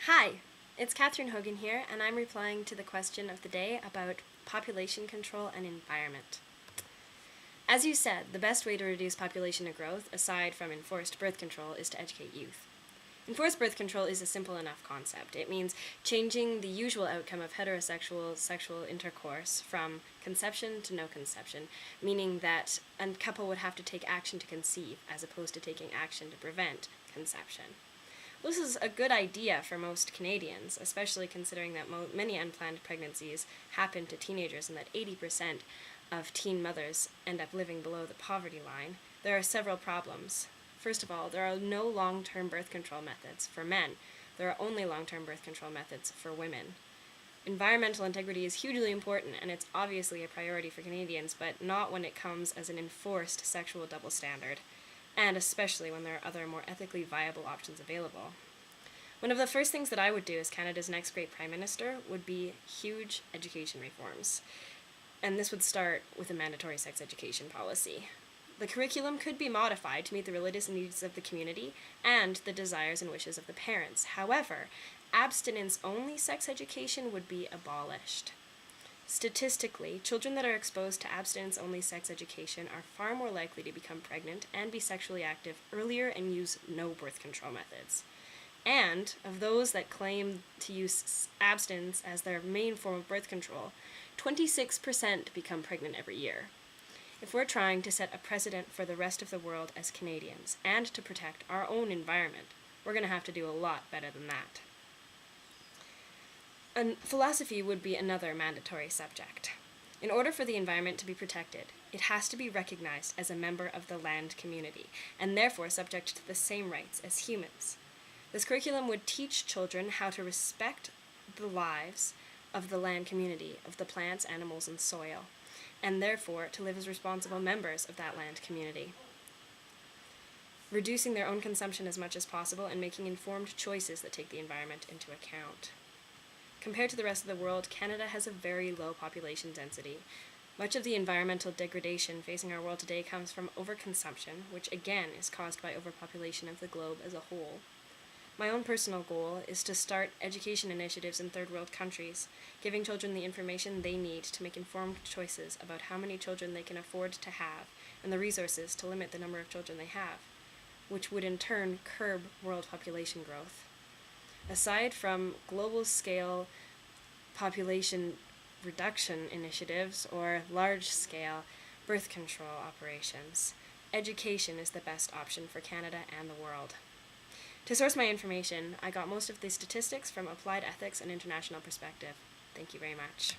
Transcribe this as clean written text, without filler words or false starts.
Hi, it's Catherine Hogan here, and I'm replying to the question of the day about population control and environment. As you said, the best way to reduce population growth, aside from enforced birth control, is to educate youth. Enforced birth control is a simple enough concept. It means changing the usual outcome of heterosexual sexual intercourse from conception to no conception, meaning that a couple would have to take action to conceive as opposed to taking action to prevent conception. This is a good idea for most Canadians, especially considering that many unplanned pregnancies happen to teenagers and that 80% of teen mothers end up living below the poverty line. There are several problems. First of all, there are no long-term birth control methods for men. There are only long-term birth control methods for women. Environmental integrity is hugely important, and it's obviously a priority for Canadians, but not when it comes as an enforced sexual double standard, and especially when there are other more ethically viable options available. One of the first things that I would do as Canada's next great Prime Minister would be huge education reforms. And this would start with a mandatory sex education policy. The curriculum could be modified to meet the religious needs of the community and the desires and wishes of the parents. However, abstinence-only sex education would be abolished. Statistically, children that are exposed to abstinence-only sex education are far more likely to become pregnant and be sexually active earlier and use no birth control methods. And of those that claim to use abstinence as their main form of birth control, 26% become pregnant every year. If we're trying to set a precedent for the rest of the world as Canadians and to protect our own environment, we're going to have to do a lot better than that. And philosophy would be another mandatory subject. In order for the environment to be protected, it has to be recognized as a member of the land community, and therefore subject to the same rights as humans. This curriculum would teach children how to respect the lives of the land community, of the plants, animals, and soil, and therefore to live as responsible members of that land community. Reducing their own consumption as much as possible and making informed choices that take the environment into account. Compared to the rest of the world, Canada has a very low population density. Much of the environmental degradation facing our world today comes from overconsumption, which again is caused by overpopulation of the globe as a whole. My own personal goal is to start education initiatives in third world countries, giving children the information they need to make informed choices about how many children they can afford to have and the resources to limit the number of children they have, which would in turn curb world population growth. Aside from global-scale population reduction initiatives or large-scale birth control operations, education is the best option for Canada and the world. To source my information, I got most of the statistics from Applied Ethics and International Perspective. Thank you very much.